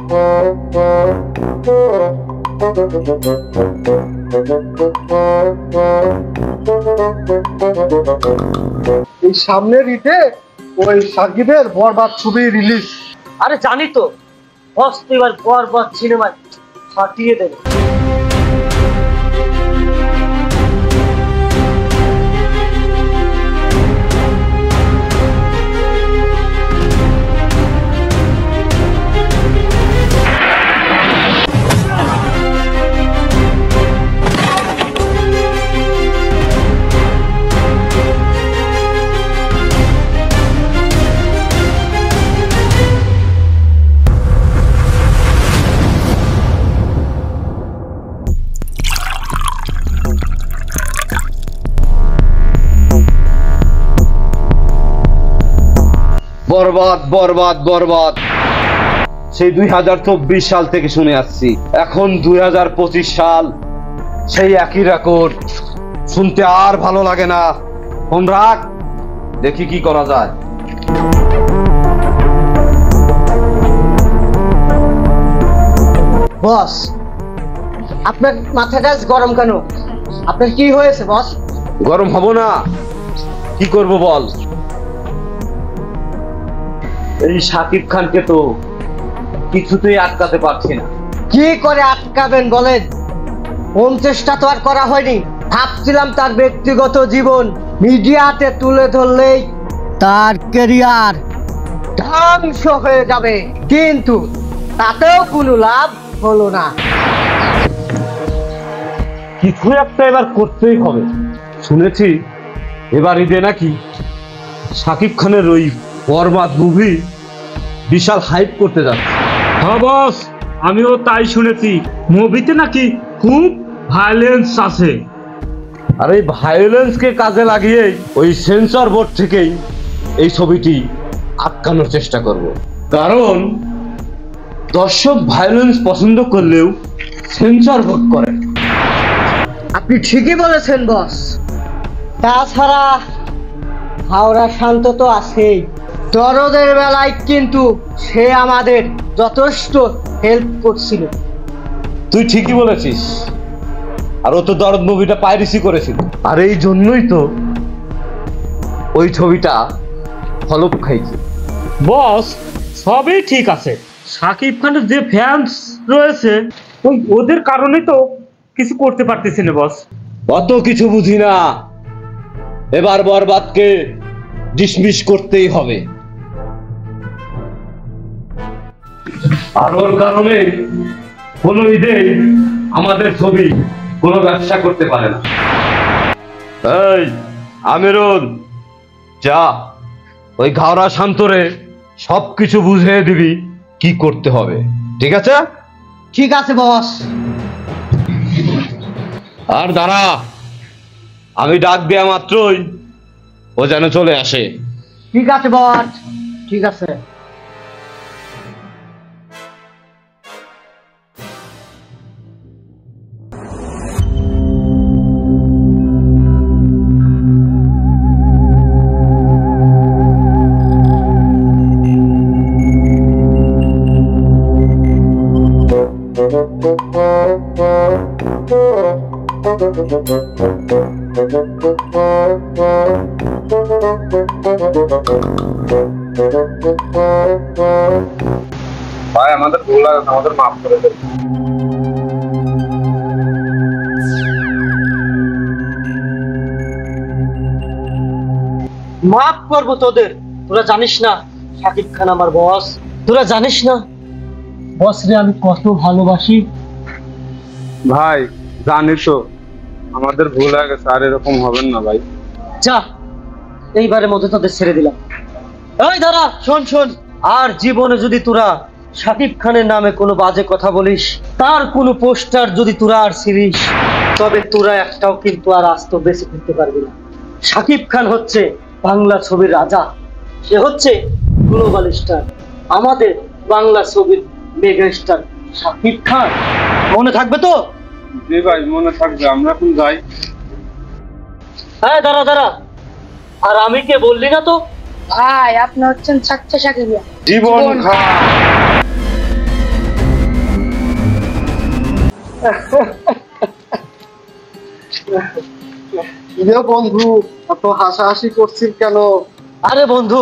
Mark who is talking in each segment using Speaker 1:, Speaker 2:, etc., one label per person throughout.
Speaker 1: এই সামনের ঈদে ওই সাকিবের বরবাদ ছবি রিলিজ।
Speaker 2: আরে জানি তো, বস তো এবার বরবাদ সিনেমায় ফাটিয়ে দেবে।
Speaker 3: বরবাদ বরবাদ বরবাদ সেই 2024 সাল থেকে শুনে আসছি, এখন 2025 সাল, সেই একই রেকর্ড। শুনতে আর ভালো লাগে না। ফোন রাখ, দেখি কি করা যায়।
Speaker 2: বস, আপনার মাথাটা গরম কেন? আপনার কি হয়েছে বস?
Speaker 3: গরম হব না, কি করব বল। এই শাকিব খানকে তো কিছুতেই আটকাতে পারছি না।
Speaker 2: কি করে আটকাবেন বলেন? কোন চেষ্টা তো আর করা হয়নি। ভাবছিলাম তার ব্যক্তিগত জীবন মিডিয়াতে তুলে ধরলেই তার ক্যারিয়ার ধ্বংস হয়ে যাবে, কিন্তু তাতেও কোনো লাভ হলো না।
Speaker 3: কিছু একটা এবার করতেই হবে। শুনেছি এবার ঈদে নাকি শাকিব খানের ওই বরবাদ মুভি বিশাল হাইপ করতে যাচ্ছে।
Speaker 4: হ্যাঁ বস, আমিও তাই শুনেছি। মুভিতে নাকি খুব ভায়োলেন্স আছে।
Speaker 3: আর এই ভায়োলেন্সকে কাজে লাগিয়ে ওই সেন্সর বোর্ড থেকেই এই ছবিটি আটকানোর চেষ্টা করব। কারণ দর্শক ভায়োলেন্স পছন্দ করলেও সেন্সর বোর্ড করে।
Speaker 2: আপনি ঠিকই বলেছেন বস। তাছাড়া হাওড়া শান্ত তো আছেই, দরদের বেলায় কিন্তু সে আমাদের যথেষ্ট হেল্প করছিল।
Speaker 3: তুই ঠিকই বলেছিস। আর ও তো দরদ মুভিটা পাইরেসি করেছিল, আর এই জন্যই তো ওই ছবিটা ফলপ খাইছে।
Speaker 4: বস, সবই ঠিক আছে। শাকিব খানের যে ফ্যান্স রয়েছে ওদের কারণে তো কিছু করতে পারতেছে না বস।
Speaker 3: অত কিছু বুঝি না, এবার বরবাদকে ডিসমিস করতেই হবে। আর ওর কারণে কোনো ঈদে আমাদের ছবি কোনো ব্যবসা করতে পারে না। এই আমিরুল, যা ওই ঘাওড়া শান্তরে সবকিছু বুঝিয়ে দিবি কি করতে হবে, ঠিক আছে?
Speaker 2: ঠিক আছে বস।
Speaker 3: আর দাঁড়া, আমি ডাক দেয়া মাত্রই ও যেন চলে আসে।
Speaker 2: ঠিক আছে বস, ঠিক আছে।
Speaker 3: ভাই আমাদের ভুল আছে, আমাদের মাফ করে দেন।
Speaker 2: মাফ করবো তোদের? তোরা জানিস না শাকিব খান আমার বস? তোরা জানিস না বস রে আমি কত ভালোবাসি?
Speaker 5: ভাই জানি তো, আমাদের ভুল হয়ে গেছে, আর এরকম হবেন না ভাই।
Speaker 2: যা, এইবারের মধ্যে তোদের ছেড়ে দিলাম। এই দাঁড়া, শোন শোন, আর জীবনে যদি তোরা শাকিব খানের নামে কোনো বাজে কথা বলিস, তার কোনো পোস্টার যদি তোরা আর ছিড়িস, তবে তোরা একটাও কিন্তু আর আস্ত বেঁচে ফিরতে পারবি না। শাকিব খান হচ্ছে বাংলা ছবির রাজা, সে হচ্ছে গ্লোবাল স্টার, আমাদের বাংলা ছবির মেগা স্টার শাকিব খান। মনে থাকবে তো?
Speaker 5: জি ভাই, মনে থাকবে। আমরা এখন যাই।
Speaker 2: হ্যাঁ দাঁড়া দাঁড়া, আর আমি কে বললি না তো?
Speaker 6: ভাই আপনি হচ্ছেন সাচ্চা শাকিব
Speaker 5: জীবন খান।
Speaker 1: ইরে বন্ধু, এত হাসাহাসি করছিস কেন?
Speaker 2: আরে বন্ধু,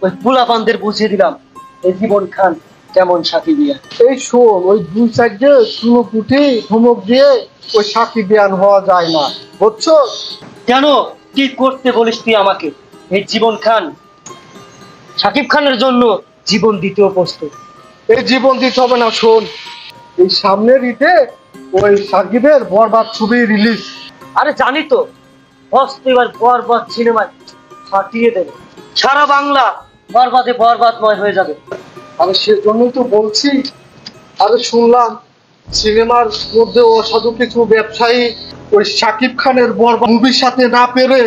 Speaker 2: ওই পোলাপানদের বুঝিয়ে দিলাম এই জীবন খান কেমন সাকিবিয়া।
Speaker 1: এই শোন, ওই দুই সাইডে চুনো কুটি ধমক দিয়ে ওই সাকিবিয়ান হওয়া যায় না, বুঝছো?
Speaker 2: কেন, কি করতে বলিস তুই আমাকে? এই জীবন খান সাকিব খানের জন্য জীবন দিতেও প্রস্তুত।
Speaker 1: এই জীবন দিতে হবে না, শোন, এই সামনের ঈদে ওই সাকিবের বরবাদ ছবি রিলিজ।
Speaker 2: আরে জানি তো, বস তো এবার বরবাদ সিনেমায় ফাটিয়ে দেবে, সারা বাংলা বরবাদে বরবাদময় হয়ে যাবে।
Speaker 1: আরে সেজন্যই তো বলছি। আরে শুনলাম সিনেমার মধ্যে অসাধু কিছু ব্যবসায়ী ওই সাকিব খানের বরবাদ মুভির সাথে না পেরে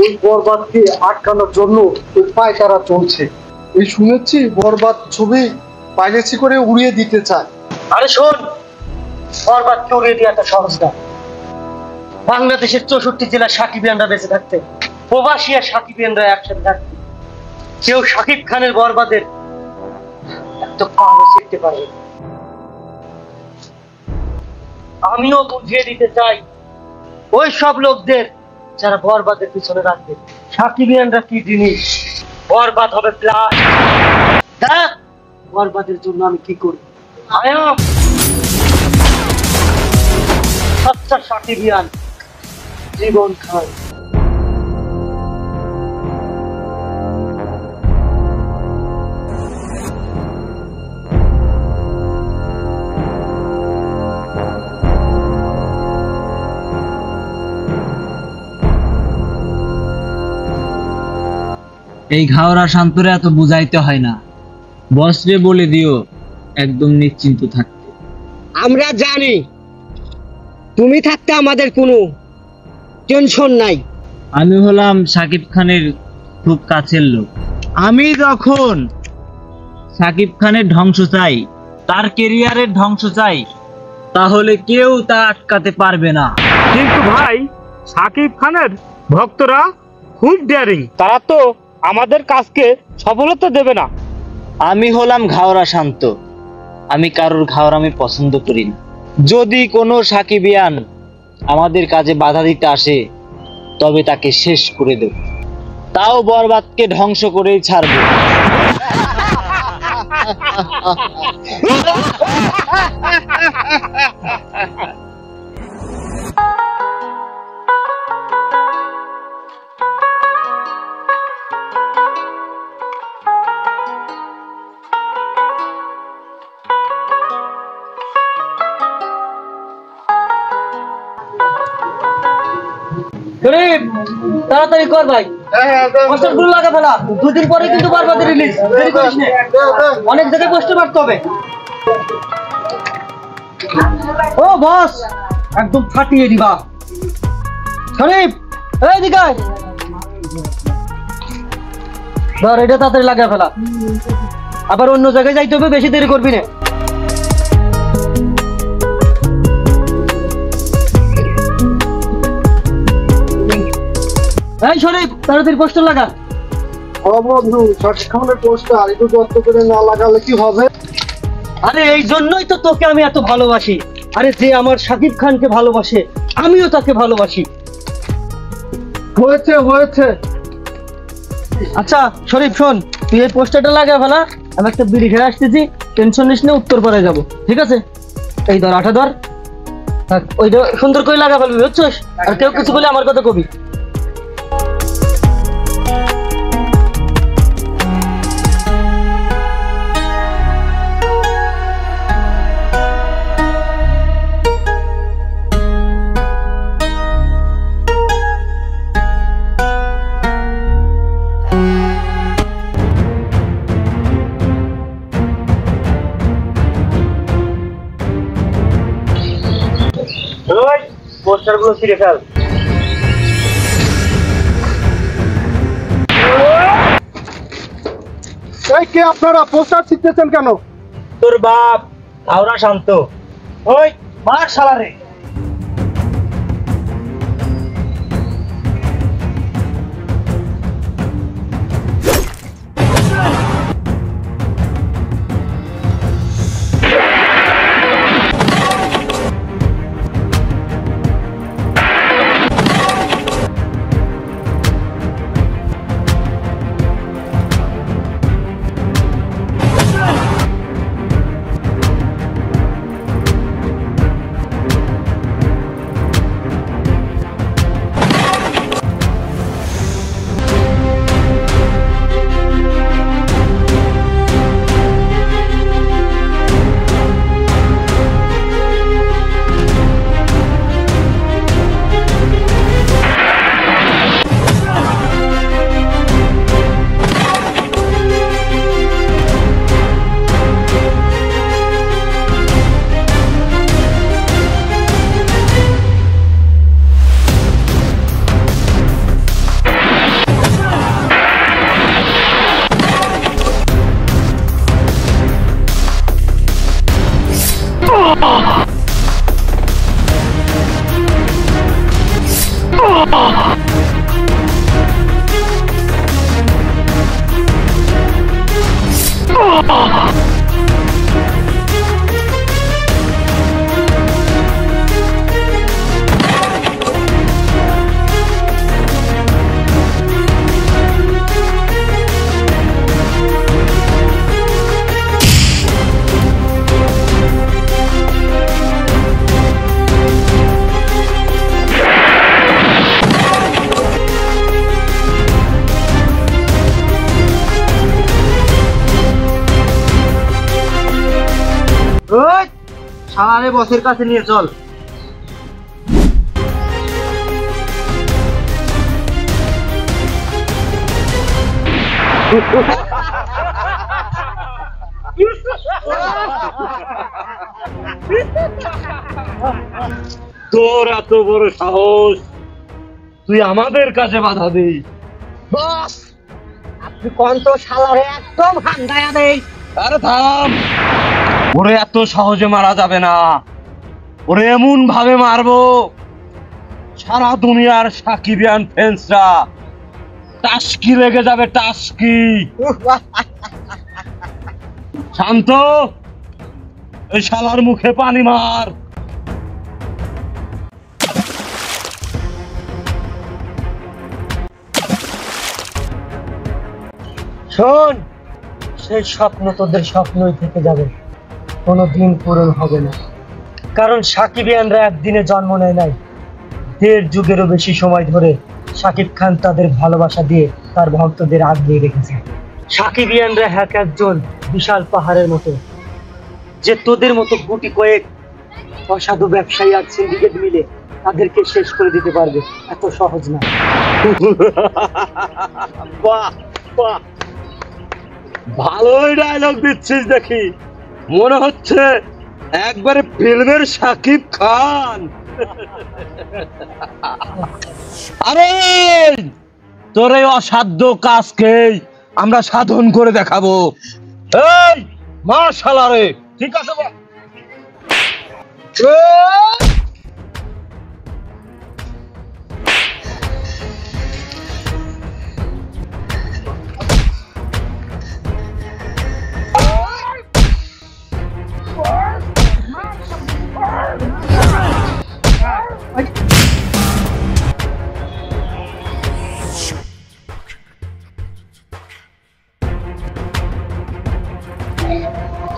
Speaker 1: ওই বরবাদকে আটকানোর জন্য ওই পায়তারা চলছে। এই শুনেছি বরবাদ ছবি পাইরেসি করে উড়িয়ে দিতে চায়।
Speaker 2: আরে শোন, বরবাদকে উড়িয়ে দেওয়াটা সহজ না। বাংলাদেশের 64 জেলা সাকিবিয়ানরা বেঁচে থাকতে, প্রবাসী আর সাকিবিয়ানরা একসাথে থাকতে, কেউ সাকিব খানের বরবাদের এত কারণ শিখতে পারবে না। আমিও বুঝিয়ে দিতে চাই ওই সব লোকদের যারা বরবাদের পিছনে রাখবে, সাকিবিয়ানরা কি জিনিস, বরবাদ হবে প্লাস। দেখ বরবাদের জন্য আমি কি করি। আয়া সচ্চা সাকিবিয়ান জীবন খান।
Speaker 6: এই ঘাওড়া শান্তরে এত বুঝাইতে হয় না, বসরে বলে দিও একদম নিশ্চিন্ত থাকতে।
Speaker 2: আমরা জানি তুমি থাকতে আমাদের কোনো টেনশন নাই।
Speaker 6: আমি হলাম সাকিব খানের খুব কাছের লোক। আমি যখন সাকিব খানের ধ্বংস চাই, তার কেরিয়ারের ধ্বংস চাই, তাহলে কেউ তা আটকাতে পারবে না।
Speaker 4: কিন্তু ভাই, সাকিব খানের ভক্তরা খুব ডেয়ারিং, তারা তো আমাদের কাজকে সফলতা দেবে না।
Speaker 6: আমি হলাম ঘাওড়া শান্ত, আমি কারোর ঘাওড়া আমি পছন্দ করি না। যদি কোনো সাকিবিয়ান আমাদের কাজে বাধা দিতে আসে, তবে তাকে শেষ করে দেব, তাও বরবাদকে ধ্বংস করেই ছাড়বো।
Speaker 2: গরিব, তাড়াতাড়ি কর ভাই, পোস্টারগুলো লাগা ফেলা। 2 দিন পরে কিন্তু বরবাদ রিলিজ, দেরি করিস না। অনেক জায়গায় পোস্টার মারতে হবে। ও বস, একদম ফাটিয়ে দিবা। শরীফ, এই দিকে আয়। ধর, এটা তাড়াতাড়ি লাগা ফেলা, আবার অন্য জায়গায় যাইতে হবে, বেশি দেরি করবি না। এই শরীফ, তাড়াতাড়ি পোস্টার লাগা।
Speaker 1: ও বন্ধু, সাকিব খানের পোস্টার একটু যত্ন করে না লাগালে কি হবে?
Speaker 2: আরে এই জন্যই তো তোকে আমি এত ভালোবাসি। আরে যে আমার সাকিব খানকে ভালোবাসে, আমিও তাকে ভালোবাসি।
Speaker 1: হয়েছে হয়েছে।
Speaker 2: আচ্ছা শরীফ শোন, তুই এই পোস্টারটা লাগা ফেলা, আমি একটা বিড়ি খেয়ে আসতেছি, টেনশন নিস না, উত্তরপাড়ায় যাবো, ঠিক আছে? এই ধর, আঠা ধর, ওইটা সুন্দর করে লাগা ফেলবি, বুঝছিস? আর কেউ কিছু বলে আমার কথা কবি। পোস্টারগুলো ছিঁড়ে ফেল।
Speaker 1: এই কে আপনারা পোস্টার ছিঁড়তেছেন কেন?
Speaker 6: তোর বাপ ঘাওড়া শান্ত।
Speaker 2: ওই মার শালারে। ওই শালারে বসের কাছে নিয়ে চল।
Speaker 4: তোর এত বড় সাহস, তুই আমাদের কাছে বাধা দিস?
Speaker 2: বস আপনি কোন তো শালারে একদম হান্দায়া দেই।
Speaker 3: আরে থাম, ওরে এত সহজে মারা যাবে না, ওরে এমন ভাবে মারবো সারা দুনিয়ার সাকিবিয়ান ফ্যান্সরা টাস্কি লেগে যাবে, টাস্কি। শান্ত, এই শালার মুখে পানি মার।
Speaker 2: শোন, সেই স্বপ্ন তোদের স্বপ্নই থেকে যাবে, কোনোদিন পূরণ হবে না। কারণ সাকিবিয়ানরা একদিনে জন্ম নেয় নাই, 1.5 যুগেরও বেশি সময় ধরে শাকিব খান তাদের ভালোবাসা দিয়ে তার ভক্তদের আগলিয়ে রেখেছে। সাকিবিয়ানরা এক একজন বিশাল পাহাড়ের মতো, যে তোদের মতো গুটি কয়েক অসাধু ব্যবসায়ী আর সিন্ডিকেট মিলে তাদেরকে শেষ করে দিতে পারবে, এত সহজ না।
Speaker 3: বাহ বাহ, ভালোই ডায়লগ দিচ্ছিস দেখি, মনে হচ্ছে একবারে ফিল্মের সাকিব খান। আরে তোর এই অসাধ্য কাজকেই আমরা সাধন করে দেখাবো। এই মার শালারে। ঠিক আছে বা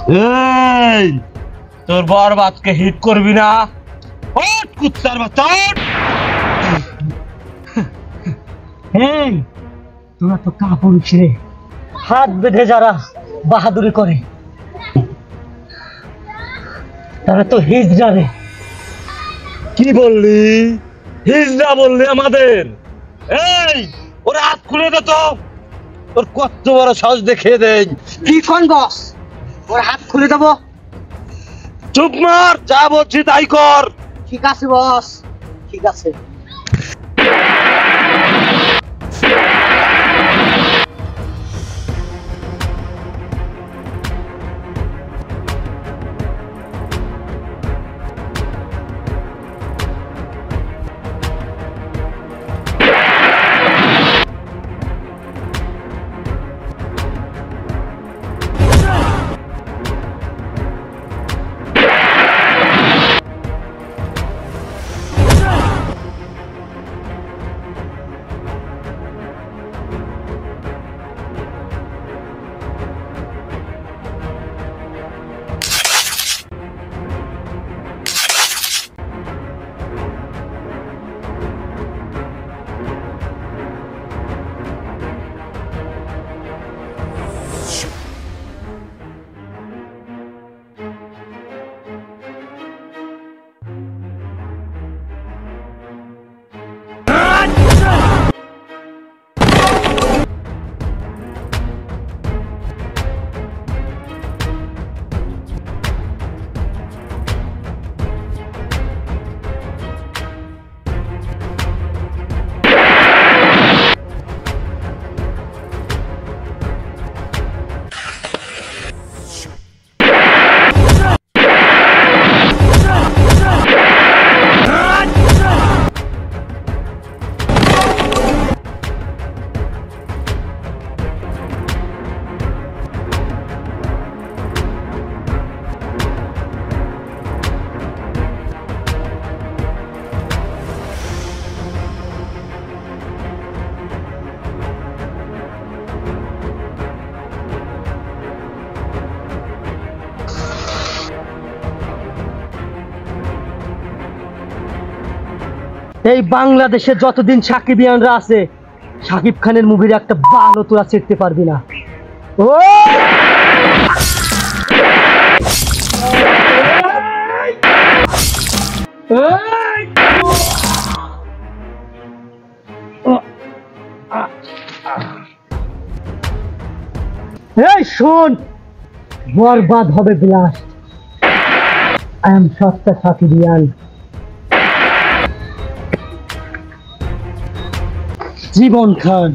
Speaker 3: এই তোর বরবাদকে হিট করবি না? ওঠ কুত্তার বাচ্চা, ওঠ!
Speaker 2: এই তোরা তো কাপুরুষ রে, হাত বেঁধে যারা বাহাদুরি করে তারা তো হিজড়া রে।
Speaker 3: কি বললি? হিজড়া বললি আমাদের? এই ওরা হাত খুলে দে তো, তোর কত বড় সাহস দেখিয়ে দেই।
Speaker 2: কি কোন বস, ওর হাত খুলে দেবো?
Speaker 3: চুপ মার, যা বলছি তাই কর।
Speaker 2: ঠিক আছে বস, ঠিক আছে। এই বাংলাদেশে যতদিন সাকিবিয়ানরা আছে, সাকিব খানের মুভির একটা ভালো তোরা চিনতে পারবি না। ও এই শোন, বরবাদ হবে ব্লাস্ট। আই এম সত্তা সাকিবিয়ান। জীবন খান।